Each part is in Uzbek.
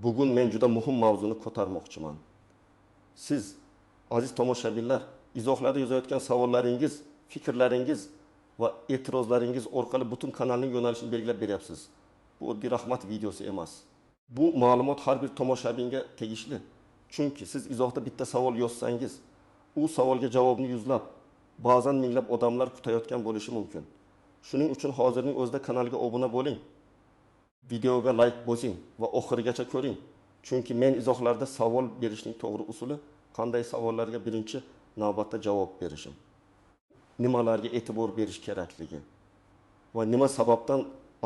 Bugun men juda muhim mavzuni ko'tarmoqchiman. Siz, aziz tomoshabinlar, izohlarda yozayotgan savollaringiz, fikrlaringiz va e'tirozlaringiz orqali butun kanalning yo'nalishini belgilab beryapsiz. Bu oddiy rahmat videosi emas. Bu ma'lumot har bir tomoshabinga tegishli. Chunki siz izohda bitta savol yozsangiz, u savolga javobni yuzlab, ba'zan minglab odamlar kutayotgan bo'lishi mumkin. Shuning uchun hozirning o'zida kanalga obuna bo'ling. Videoga like bosing va oxirigacha ko'ring. Chunki men izohlarda savol berishning to'g'ri usuli qanday savollarga birinchi navbatda javob berishim, nimalarga e'tibor berish kerakligi va nima sababdan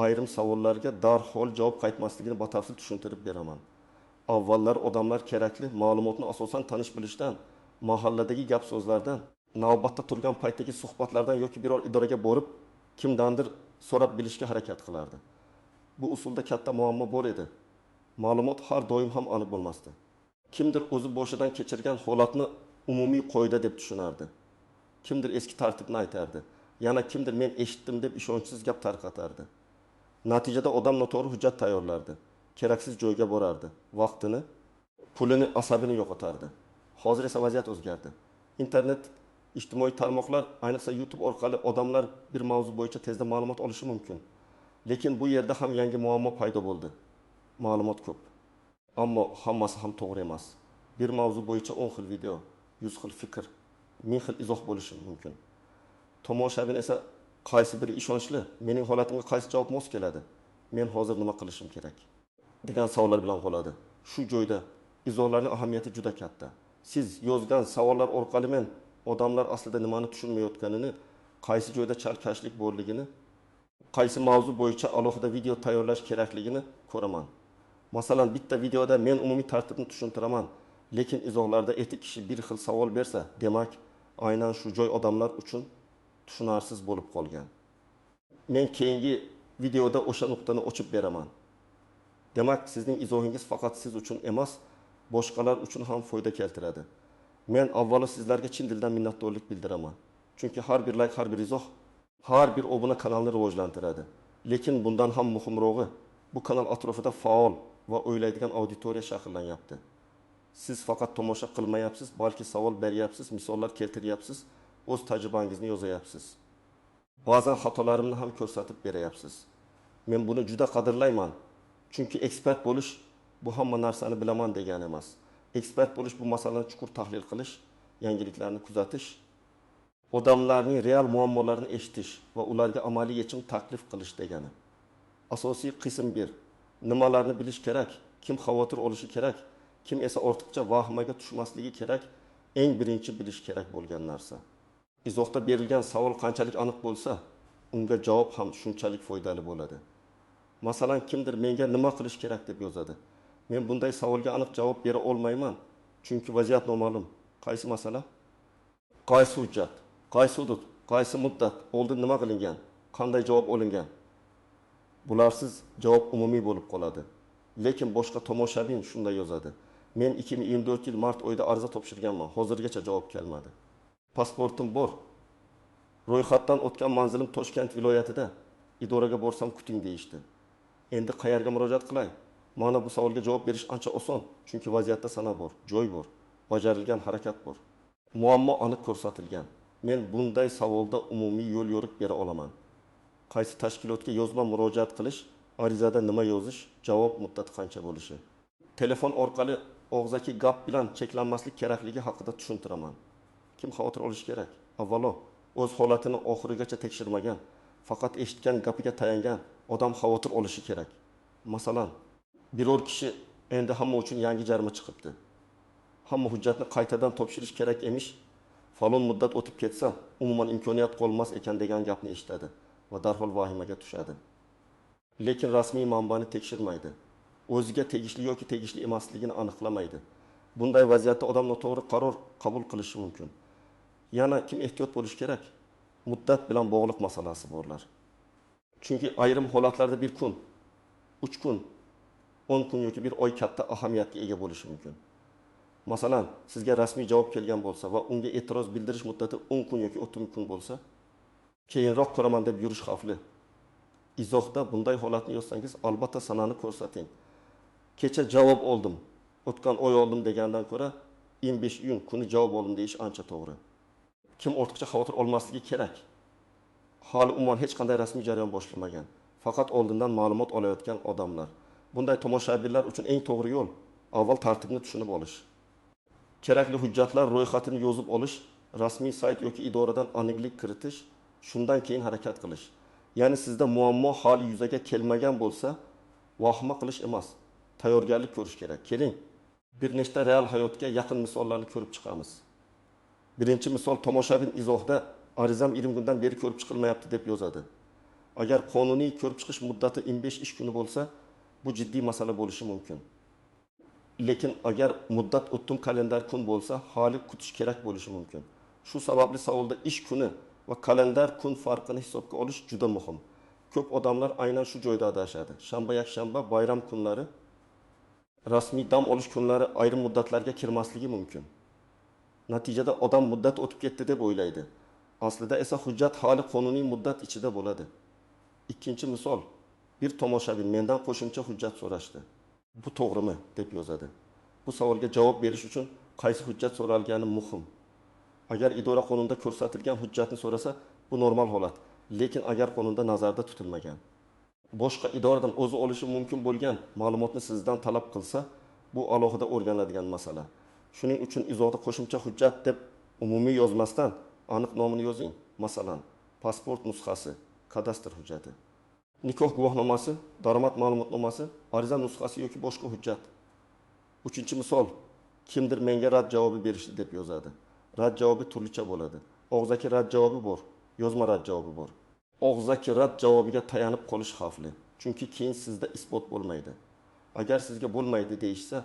ayrim savollarga darhol javob qaytmasligini batafsil tushuntirib beraman. Avvallar odamlar kerakli ma'lumotni asosan tanish bilishdan, mahalladagi gap so'zlardan, navbatda turgan paytdagi suhbatlardan yoki biror idoraga borib kimdandir so'rab bilishga harakat qilardi. Bu usulda katta muammo bor edi. Ma'lumot har doim ham aniq bo'lmasdi. Kimdir o'zi boshidan kechirgan holatni umumiy qoida deb tushunardi. Kimdir eski tartibni aytardi. Yana kimdir men eshitdim deb ishonchsiz gap tarqatardi. Natijada odam noto'g'ri hujjat tayyorlardi. Keraksiz joyga borardi. Vaqtini, pulini, asabini yo'qotardi. Hozir esa vaziyat o'zgardi. Internet, ijtimoiy tarmoqlar, ayniqsa YouTube orqali odamlar bir mavzu bo'yicha tezda ma'lumot olishi mumkin. Lekin bu yerda ham yangi muammo paydo bo'ldi. Ma'lumot ko'p. Ammo hammasi ham to'g'ri emas. Bir mavzu bo'yicha 10 xil video, 100 xil fikr, 1000 xil izoh bo'lishi mumkin. Tomoshabin esa qaysi biri ishonchli, mening holatimga qaysi javob mos keladi, men hozir nima qilishim kerak degan savollar bilan qoladi. Shu joyda izohlarning ahamiyati juda katta. Siz yozgan savollar orqali men odamlar aslida nimani tushunmayotganini, qaysi joyda chalkashlik borligini, qaysi mavzu bo'yicha alohida video tayyorlash kerakligini ko'raman. Masalan, bitta videoda men umumiy tartibni tushuntiraman, lekin izohlarda etik kishi bir xil savol bersa, demak, aynan shu joy odamlar uchun tushunarsiz bo'lib qolgan. Men keyingi videoda o'sha nuqtani ochib beraman. Demak, sizning izohingiz faqat siz uchun emas, boshqalar uchun ham foyda keltiradi. Men avvalo sizlarga chin dildan minnatdorlik bildiraman. Chunki har bir like, har bir izoh, har bir obuna kanalni rivojlantiradi. Lekin bundan ham muhimrog'i, bu kanal atrofida faol va o'ylaydigan auditoriya shakllanyapti. Siz faqat tomosha qilmayapsiz, balki savol beryapsiz, misollar keltiryapsiz, o'z tajribangizni yozayapsiz. Ba'zan xatolarimni ham ko'rsatib berayapsiz. Men buni juda qadrlayman. Chunki ekspert bo'lish bu hamma narsani bilaman degani emas. Ekspert bo'lish bu masalani chuqur tahlil qilish, yangiliklarni kuzatish, odamlarning real muammolarini eshitish va ularga amaliy yechim taklif qilish degani. Asosiy qism 1. Nimalarni bilish kerak, kim xavotir olishi kerak, kim esa ortiqcha vahimaga tushmasligi kerak, eng birinchi bilish kerak bo'lgan narsa. Izohda berilgan savol qanchalik aniq bo'lsa, unga javob ham shunchalik foydali bo'ladi. Masalan, kimdir menga nima qilish kerak deb yozadi. Men bunday savolga aniq javob bera olmayman, chunki vaziyat noma'lum. Qaysi masala? Qaysi hujjat? Qaysi hudud? Qaysi muddat? Oldin nima qilingan? Qanday javob olingan? Bularsiz javob umumiy bo'lib qoladi. Lekin boshqa tomoshabin shunday yozadi. Men 2024 yil mart oyida ariza topshirganman. Hozirgacha javob kelmadi. Pasportim bor. Ro'yxatdan o'tgan manzilim Toshkent viloyatida. Idoraga borsam kuting deyishdi. Endi qayerga murojaat qilay? Mana bu savolga javob berish ancha oson, chunki vaziyatda sana bor, joy bor, bajarilgan harakat bor. Muammo aniq ko'rsatilgan. Men bunday savolda umumiy yo'l yo'riq bera olaman. Qaysi tashkilotga yozma murojaat qilish, arizada nima yozish, javob muddati qancha bo'lishi. Telefon orqali og'zaki gap bilan cheklanmaslik kerakligi haqida tushuntiraman. Kim xavotir olish kerak? Avvalo, o'z holatini oxirigacha tekshirmagan, faqat eshitgan gapiga tayangan odam xavotir olishi kerak. Masalan, biror kishi endi hamma uchun yangi jarima chiqibdi. Hamma hujjatni qaytadan topshirish kerak emish. Falon muddat o'tib ketsa, umuman imkoniyat qolmas ekan degan gapni eshitadi va darhol vahimaga tushadi. Lekin rasmiy manbani tekshirmaydi. O'ziga tegishli yoki tegishli emasligini aniqlamaydi. Bunday vaziyatda odam noto'g'ri qaror qabul qilishi mumkin. Yana kim ehtiyot bo'lish kerak? Muddat bilan bog'liq masalasi borlar. Chunki ayrim holatlarda bir kun, 3 kun, 10 kun yoki bir oy katta ahamiyatga ega bo'lishi mumkin. Masalan, sizga rasmiy javob kelgan bo'lsa va unga e'tiroz bildirish muddati 10 kun yoki 30 kun bo'lsa, keyinroq ko'raman deb yurish xavfli. Izohda bunday holatni yozsangiz, albatta sanani ko'rsating. kecha javob oldim, o'tgan oy oldim degandan ko'ra 25 iyun kuni javob oldim deyish ancha to'g'ri. Kim ortiqcha xavotir olmasligi kerak. Hali umuman hech qanday rasmiy jarayon boshlamagan. Faqat oldindan ma'lumot olayotgan odamlar. Bunday tomoshabinlar uchun eng to'g'ri yo'l avval tartibni tushunib olish. Kerakli hujjatlar ro'yxatini yozib olish, rasmiy sayt yoki idoradan aniqlik kiritish, shundan keyin harakat qilish. Ya'ni sizda muammo hali yuzaga kelmagan bo'lsa, vahima qilish emas, tayyorgarlik ko'rish kerak. Keling, bir nechta real hayotga yaqin misollarni ko'rib chiqamiz. Birinchi misol tomoshabin izohda arizam 20 kundan beri ko'rib chiqilmayapti deb yozadi. Agar qonuniy ko'rib chiqish muddati 25 ish kuni bo'lsa, bu jiddiy masala bo'lishi mumkin. Lekin agar muddat o'tdim kalendar kun bo'lsa, hali kutish kerak bo'lishi mumkin. Shu sababli savolda ish kuni va kalendar kun farqini hisobga olish juda muhim. Ko'p odamlar aynan shu joyda adashadi. Shanba, yakshanba, bayram kunlari, rasmiy dam olish kunlari ayrim muddatlarga kirmasligi mumkin. Natijada odam muddat o'tib ketdi deb o'ylaydi. Aslida esa hujjat hali qonuniy muddat ichida bo'ladi. Ikkinchi misol, bir tomoshabin mendan qo'shimcha hujjat so'rashdi. Bu to'g'rimi deb yozadi. Bu savolga javob berish uchun qaysi hujjat so'ralgani muhim. Agar idora qonunida ko'rsatilgan hujjatni so'rasa, bu normal holat. Lekin agar qonunda nazarda tutilmagan, boshqa idoradan o'zi olishi mumkin bo'lgan ma'lumotni sizdan talab qilsa, bu alohida o'rganiladigan masala. Shuning uchun izohda qo'shimcha hujjat deb umumiy yozmasdan aniq nomini yozing. Masalan, pasport nusxasi, kadastr hujjati, nikoh guvohnomasi, daromad ma'lumotnomasi, ariza nusxasi yoki boshqa hujjat. Uchinchi misol, kimdir menga rad javobi berishdi deb yozadi. Rad javobi turlicha bo'ladi. Og'zaki rad javobi bor, yozma rad javobi bor. Og'zaki rad javobiga tayanib qolish xavfli, chunki keyin sizda isbot bo'lmaydi. Agar sizga bo'lmaydi deyishsa,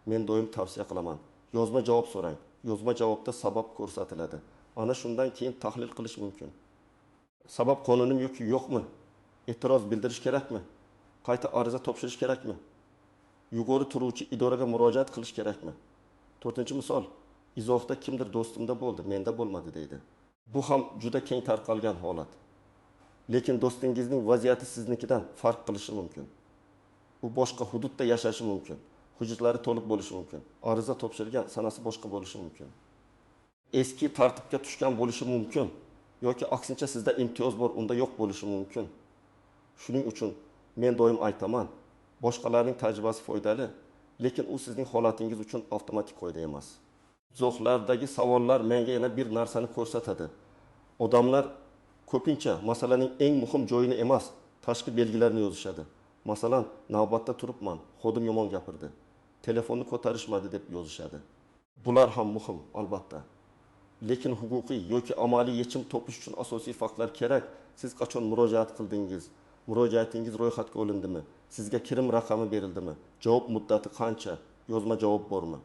men doim tavsiya qilaman. Yozma javob so'rang. Yozma javobda sabab ko'rsatiladi. Ana shundan keyin tahlil qilish mumkin. Sabab qonunim yoki yo'qmi? E'tiroz bildirish kerakmi? Qayta ariza topshirish kerakmi? Yuqori turuvchi idoraga murojaat qilish kerakmi? To'rtinchi misol, izohda kimdir do'stimda bo'ldi, menda bo'lmadi deydi. Bu ham juda keng tarqalgan holat. Lekin do'stingizning vaziyati siznikidan farq qilishi mumkin. U boshqa hududda yashashi mumkin. Hujjatlari to'liq bo'lishi mumkin. Ariza topshirgan sanasi boshqa bo'lishi mumkin. Eski tartibga tushgan bo'lishi mumkin yoki aksincha sizda imtiyoz bor, unda yo'q bo'lishi mumkin. Shuning uchun men doim aytaman, boshqalarning tajribasi foydali, lekin u sizning holatingiz uchun avtomatik qoida emas. Izohlardagi savollar menga yana bir narsani ko'rsatadi. Odamlar ko'pincha masalaning eng muhim joyini emas, tashqi belgilarini yozishadi. Masalan, navbatda turibman, xodim yomon gapirdi, telefonni ko'tarishmadi deb yozishadi. Bular ham muhim, albatta. Lekin huquqiy yoki amaliy yechim topish uchun asosiy faktlar kerak. Siz qachon murojaat qildingiz? Murojaatingiz ro'yxatga olindimi? Sizga kirim raqami berildimi? Javob muddati qancha? Yozma javob bormi?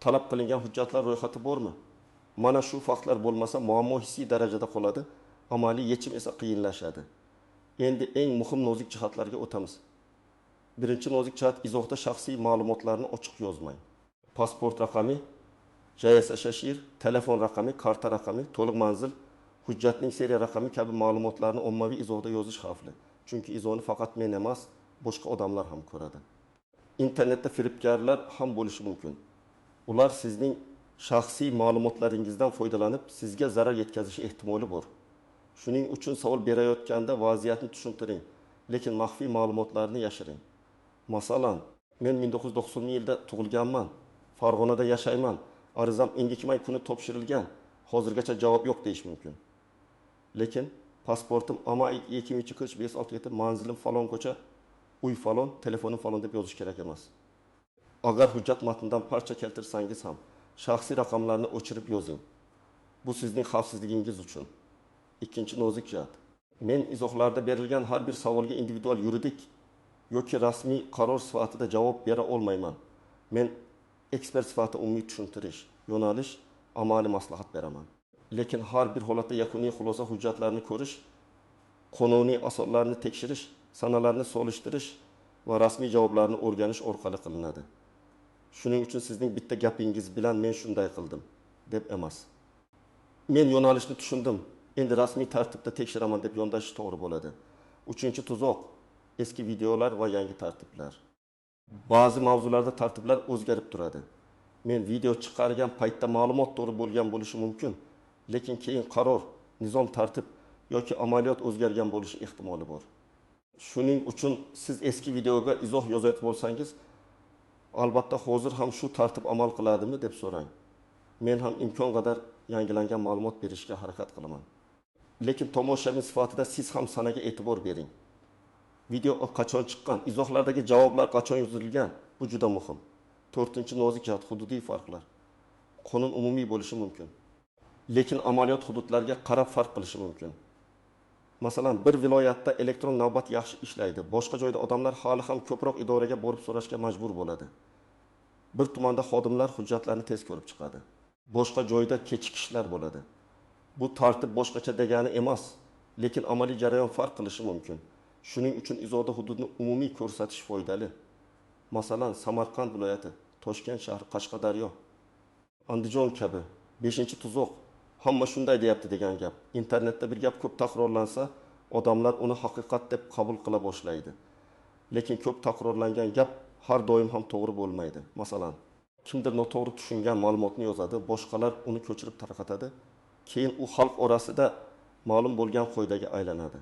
Talab qilingan hujjatlar ro'yxati bormi? Mana shu faktlar bo'lmasa, muammo hissiy darajada qoladi, amaliy yechim esa qiyinlashadi. Endi eng muhim nozik jihatlarga o'tamiz. Birinchi nozik jihat, izohda shaxsiy ma'lumotlarni ochiq yozmang. Pasport raqami, JSSHIR, telefon raqami, karta raqami, to'liq manzil, hujjatning seriya raqami kabi ma'lumotlarni ommaviy izohda yozish xavfli. Chunki izohni faqat men emas, boshqa odamlar ham ko'radi. Internetda firibgarlar ham bo'lishi mumkin. Ular sizning shaxsiy ma'lumotlaringizdan foydalanib, sizga zarar yetkazish ehtimoli bor. Shuning uchun savol berayotganda vaziyatni tushuntiring, lekin maxfiy ma'lumotlarni yashiring. Masalan, men 1990-yilda tug'ilganman, Farg'onada yashayman, arizam 2 may kuni topshirilgan, hozirgacha javob yo'q deyish mumkin. Lekin pasportim AMA 2234567, manzilim falon ko'cha, uy falon, telefonim falon deb yozish kerak emas. Agar hujjat matnidan parcha keltirsangiz ham, shaxsiy raqamlarni o'chirib yozing. Bu sizning xavfsizligingiz uchun. Ikkinchi nozik jihat. Men izohlarda berilgan har bir savolga individual yuridik yoki rasmiy qaror sifatida javob bera olmayman. Men ekspert sifatida umumiy tushuntirish, yo'nalish, amaliy maslahat beraman. Lekin har bir holatda yakuniy xulosa hujjatlarini ko'rish, qonuniy asoslarni tekshirish, sanalarni solishtirish va rasmiy javoblarni o'rganish orqali qilinadi. Shuning uchun sizning bitta gapingiz bilan men shunday qildim deb emas. Men yo'nalishni tushundim, endi rasmiy tartibda tekshiraman deb yondashish to'g'ri bo'ladi. Uchinchi tuzoq, eski videolar va yangi tartiblar. Ba'zi mavzularda tartiblar o'zgarib turadi. Men video chiqargan paytda ma'lumot to'g'ri bo'lgan bo'lishi mumkin, lekin keyin qaror, nizom tartib yoki amaliyot o'zgargan bo'lishi ehtimoli bor. Shuning uchun siz eski videoga izoh yozayotgan bo'lsangiz, albatta hozir ham shu tartib amal qiladimi deb so'rang. Men ham imkon qadar yangilangan ma'lumot berishga harakat qilaman. Lekin tomoshabin sifatida siz ham sanaga e'tibor bering. Video qachon chiqqan, izohlardagi javoblar qachon yozilgan, bu juda muhim. 4-nozik jihat hududiy farqlar. Qonun umumiy bo'lishi mumkin. Lekin amaliyot hududlarga qarab farq qilishi mumkin. Masalan, bir viloyatda elektron navbat yaxshi ishlaydi. Boshqa joyda odamlar hali ham ko'proq idoraga borib so'rashga majbur bo'ladi. Bir tumanda xodimlar hujjatlarni tez ko'rib chiqadi. Boshqa joyda kechikishlar bo'ladi. Bu tartib boshqacha degani emas, lekin amaliy jarayon farq qilishi mumkin. Shuning uchun izohda hududni umumiy ko'rsatish foydali. Masalan, Samarqand viloyati, Toshkent shahri, Qashqadaryo, Andijon kabi 5-tuzoq hamma shunday deyapti degan gap. Internetda bir gap ko'p takrorlansa, odamlar uni haqiqat deb qabul qila boshlaydi. Lekin ko'p takrorlangan gap har doim ham to'g'ri bo'lmaydi. Masalan, kimdir noto'g'ri tushungan ma'lumotni yozadi, boshqalar uni ko'chirib tarqatadi, keyin u xalq orasida ma'lum bo'lgan qoidaga aylanadi.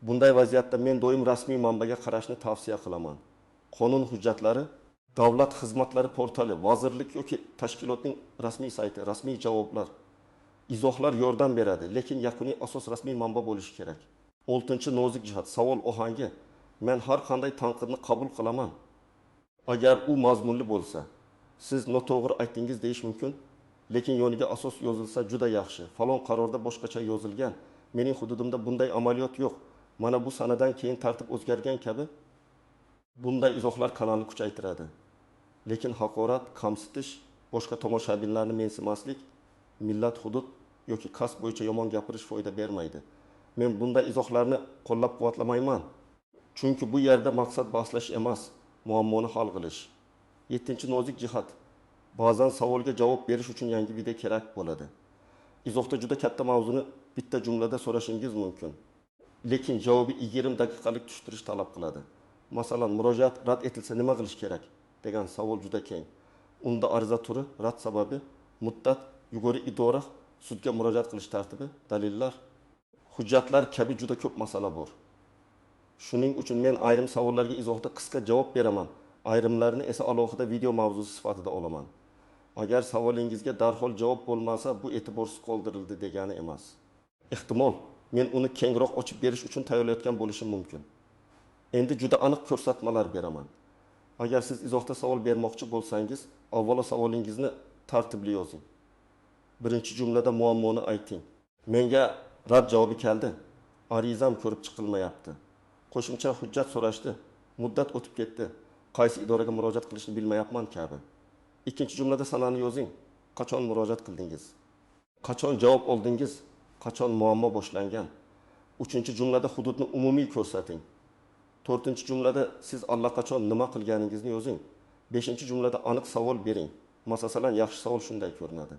Bunday vaziyatda men doim rasmiy manbaga qarashni tavsiya qilaman. Qonun hujjatlari, davlat xizmatlari portali, vazirlik yoki tashkilotning rasmiy sayti, rasmiy javoblar, izohlar yordam beradi, lekin yakuniy asos rasmiy manba bo'lishi kerak. 6-nozik jihat, savol ohangi. Men har qanday tanqidni qabul qilaman. Agar u mazmunli bo'lsa, siz noto'g'ri aytdingiz deyish mumkin, lekin yoniga asos yozilsa juda yaxshi. Falon qarorda boshqacha yozilgan. Mening hududimda bunday amaliyot yo'q. Mana bu sanadan keyin tartib o'zgargan kabi bunday izohlar kanalni kuchaytiradi. Lekin haqorat, kamsitish, boshqa tomoshabinlarni mensimaslik, millat, hudud yoki kasb bo'yicha yomon gapirish foyda bermaydi. Men bunday izohlarni qo'llab-quvvatlamayman. Chunki bu yerda maqsad bahslash emas, muammoni hal qilish. 7-nozik jihat. Ba'zan savolga javob berish uchun yangi video kerak bo'ladi. Izohda juda katta mavzuni bitta jumlada so'rashingiz mumkin. Lekin javobi 20 daqiqalik tushuntirish talab qiladi. Masalan, murojaat rad etilsa nima qilish kerak degan savol juda keng. Unda ariza turi, rad sababi, muddat, yuqori idora, sudga murojaat qilish tartibi, dalillar, hujjatlar kabi juda ko'p masala bor. Shuning uchun men ayrim savollarga izohda qisqa javob beraman, ayrimlarini esa alohida video mavzusi sifatida olaman. Agar savolingizga darhol javob bo'lmasa, bu e'tiborsiz qoldirildi degani emas. Ehtimol men uni kengroq ochib berish uchun tayyorlayotgan bo'lishim mumkin. Endi juda aniq ko'rsatmalar beraman. Agar siz izohda savol bermoqchi bo'lsangiz, avvalo savolingizni tartibli yozing. Birinchi jumlada muammoni ayting. Menga rad javobi keldi. Arizam ko'rib chiqilmayapti. Qo'shimcha hujjat so'rashdi. Muddat o'tib ketdi. Qaysi idoraga murojaat qilishni bilmayapman kabi. Ikkinchi jumlada sanani yozing. Qachon murojaat qildingiz? Qachon javob oldingiz? Qachon muammo boshlangan? 3-jumlada hududni umumiy ko'rsating. 4-jumlada siz allaqachon nima qilganingizni yozing. 5-jumlada aniq savol bering. Masalan, yaxshi savol shunday ko'rinadi.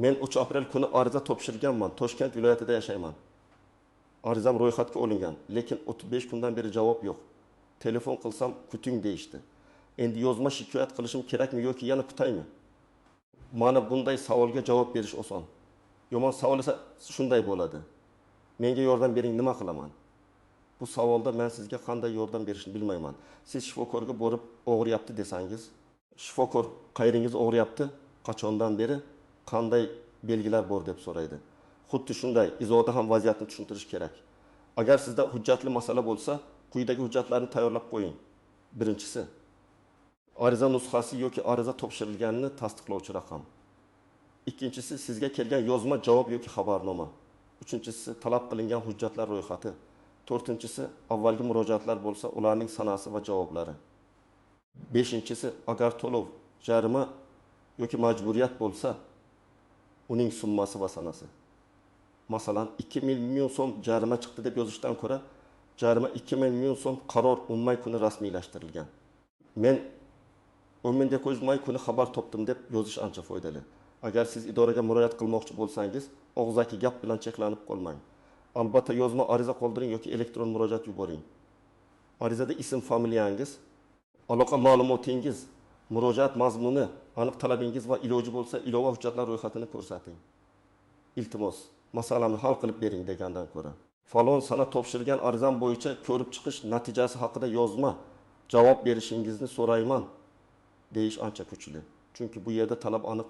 Men 3 aprel kuni ariza topshirganman. Toshkent viloyatida yashayman. Arizam ro'yxatga olingan, lekin 35 kundan beri javob yo'q. Telefon qilsam kuting deyishdi. Endi yozma shikoyat qilishim kerakmi yoki yana kutaymi? Mana bunday savolga javob berish oson. Yomon savol esa shunday bo'ladi. Menga yordam bering, nima qilaman? Bu savolda men sizga qanday yordam berishni bilmayman. Siz shifokorga borib og'riyapti desangiz, shifokor qayeringiz og'riyapti, qachondan beri, qanday belgilar bor deb so'raydi. Xuddi shunday izohda ham vaziyatni tushuntirish kerak. Agar sizda hujjatli masala bo'lsa, quyidagi hujjatlarni tayyorlab qo'ying. Birinchisi, ariza nusxasi yoki ariza topshirilganini tasdiqlovchi raqam. Ikkinchisi, sizga kelgan yozma javob yoki xabarnoma. Uchinchisi, talab qilingan hujjatlar ro'yxati. To'rtinchisi, avvalgi murojaatlar bo'lsa, ularning sanasi va javoblari. Beshinchisi, agar to'lov, jarima yoki majburiyat bo'lsa, uning summasi va sanasi. Masalan, 2 million so'm jarima chiqdi deb yozishdan ko'ra, jarima 2 million so'm qaror 10 may kuni rasmiylashtirilgan. Men 10 may kuni xabar topdim deb yozish ancha foydali. Agar siz idoraga murojaat qilmoqchi bo'lsangiz, og'zaki gap bilan cheklanib qolmang. Albatta yozma ariza qoldiring yoki elektron murojaat yuboring. Arizada ism, familiyangiz, aloqa ma'lumotingiz, murojaat mazmuni, aniq talabingiz va iloji bo'lsa, ilova hujjatlar ro'yxatini ko'rsating. Iltimos, masalani hal qilib bering degandan ko'ra. Falon sana topshirilgan arizam bo'yicha ko'rib chiqish natijasi haqida yozma javob berishingizni so'rayman deyish ancha kuchli. Chunki bu yerda talab aniq.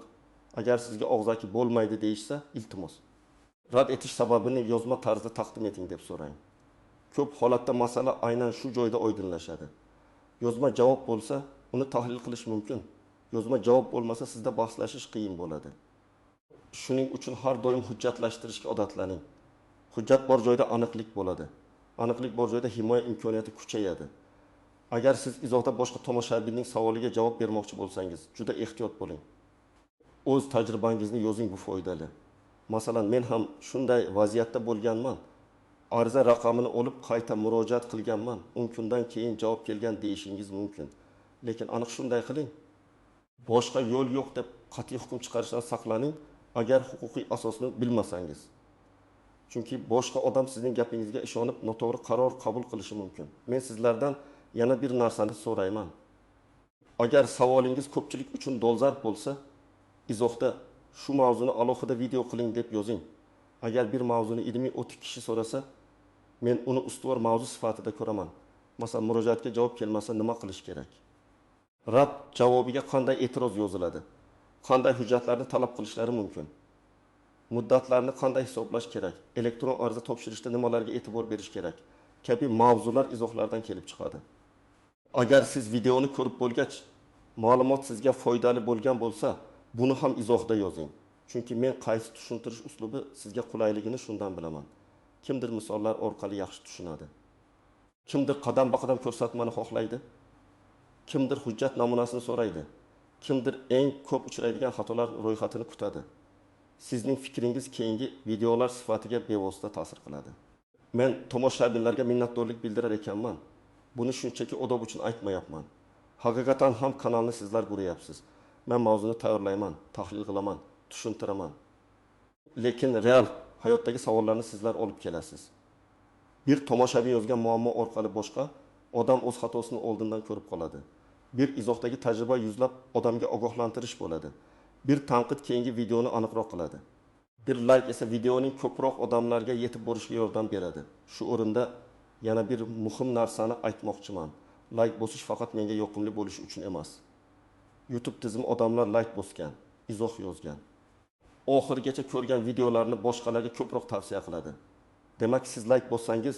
Agar sizga og'zaki bo'lmaydi deyishsa, iltimos, rad etish sababini yozma tarzda taqdim eting deb so'rang. Ko'p holatda masala aynan shu joyda oydinlashadi. Yozma javob bo'lsa, uni tahlil qilish mumkin. Yozma javob bo'lmasa, sizda bahslashish qiyin bo'ladi. Shuning uchun har doim hujjatlashtirishga odatlaning. Hujjat bor joyda aniqlik bo'ladi. Aniqlik bor joyda himoya imkoniyati kuchayadi. Agar siz izohda boshqa tomoshabinning savoliga javob bermoqchi bo'lsangiz, juda ehtiyot bo'ling. O'z tajribangizni yozing, bu foydali. Masalan, men ham shunday vaziyatda bo'lganman. Ariza raqamini olib qayta murojaat qilganman. 10 kundan keyin javob kelgan deyishingiz mumkin. Lekin aniq shunday qiling. Boshqa yo'l yo'q deb qat'iy hukm chiqarishdan saqlaning, agar huquqiy asosni bilmasangiz. Chunki boshqa odam sizning gapingizga ishonib noto'g'ri qaror qabul qilishi mumkin. Men sizlardan yana bir narsani so'rayman. Agar savolingiz ko'pchilik uchun dolzarb bo'lsa, izohda shu mavzuni alohida video qiling deb yozing. Agar bir mavzuni ilmiy 30 kishi so'rasa, men uni ustuvor mavzu sifatida ko'raman. Masalan, murojaatga javob kelmasa nima qilish kerak? Rad javobiga qanday e'tiroz yoziladi? Qanday hujjatlarni talab qilishlari mumkin? Muddatlarni qanday hisoblash kerak? Elektron ariza topshirishda nimalarga e'tibor berish kerak? Kabi mavzular izohlardan kelib chiqadi. Agar siz videoni ko'rib bo'lgach, ma'lumot sizga foydali bo'lgan bo'lsa, buni ham izohda yozing. Chunki men qaysi tushuntirish uslubi sizga qulayligini shundan bilaman. Kimdir misollar orqali yaxshi tushunadi. Kimdir qadam-qadam ko'rsatmani xohlaydi. Kimdir hujjat namunasini so'raydi. Kimdir eng ko'p uchraydigan xatolar ro'yxatini kutadi. Sizning fikringiz keyingi videolar sifatiga bevosita ta'sir qiladi. Men tomoshabinlarga minnatdorlik bildirar ekanman. Buni shunchaki odob uchun aytmayapman. Haqiqatan ham kanalni sizlar ko'ryapsiz. Men mavzuni tayyorlayman, tahlil qilaman, tushuntiraman. Lekin real hayotdagi savollarni sizlar olib kelasiz. Bir tomoshabin yozgan muammo orqali boshqa odam o'z xatosini oldindan ko'rib qoladi. Bir izohdagi tajriba yuzlab odamga ogohlantirish bo'ladi. Bir tanqid keyingi videoni aniqroq qiladi. Bir like esa videoning ko'proq odamlarga yetib borishga yordam beradi. Shu o'rinda yana bir muhim narsani aytmoqchiman. Like bosish faqat menga yoqimli bo'lishi uchun emas. YouTube tizimi odamlar like bosgan, izoh yozgan. Oxirigacha ko'rgan videolarni boshqalarga ko'proq tavsiya qiladi. Demak, siz like bossangiz,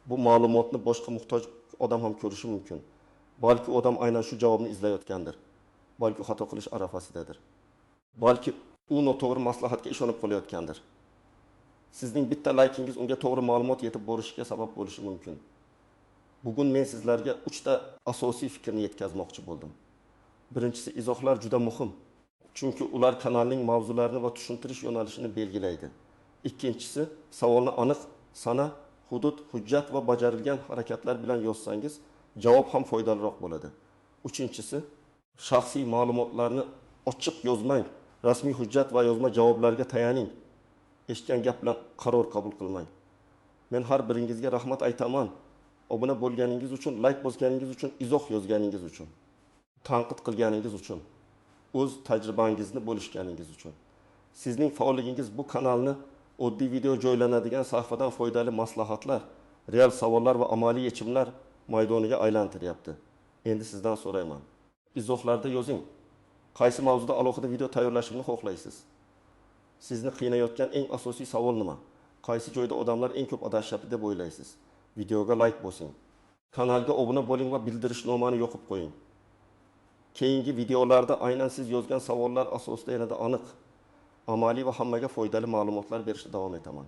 bu ma'lumotni boshqa muhtoj odam ham ko'rishi mumkin. Balki odam aynan shu javobni izlayotgandir. Balki xato qilish arafasidadir. Balki u noto'g'ri maslahatga ishonib qolayotgandir. Sizning bitta laykingiz unga to'g'ri ma'lumot yetib borishiga sabab bo'lishi mumkin. Bugun men sizlarga 3 ta asosiy fikrni yetkazmoqchi bo'ldim. Birinchisi, izohlar juda muhim. Chunki ular kanalning mavzularini va tushuntirish yo'nalishini belgilaydi. Ikkinchisi, savolni aniq, sana, hudud, hujjat va bajarilgan harakatlar bilan yozsangiz, javob ham foydaliroq bo'ladi. Uchinchisi, shaxsiy ma'lumotlarni ochiq yozmang. Rasmiy hujjat va yozma javoblarga tayaning. Eshitgan gap bilan qaror qabul qilmang. Men har biringizga rahmat aytaman. Obuna bo'lganingiz uchun, like bosganingiz uchun, izoh yozganingiz uchun, tanqid qilganingiz uchun, o'z tajribangizni bo'lishganingiz uchun. Sizning faolligingiz bu kanalni oddiy video joylanadigan sahifadan foydali maslahatlar, real savollar va amaliy yechimlar maydoniga aylantiryapti. Endi sizdan so'rayman. Izohlarda yozing. Qaysi mavzuda alohida video tayyorlashimni xohlaysiz? Sizni qiynayotgan eng asosiy savol nima? Qaysi joyda odamlar eng ko'p adashyapti deb o'ylaysiz? Videoga like bosing. Kanalga obuna bo'ling va bildirishnomani yoqib qo'ying. Keyingi videolarda aynan siz yozgan savollar asosida yanada aniq, amaliy va hammaga foydali ma'lumotlar berishda davom etaman.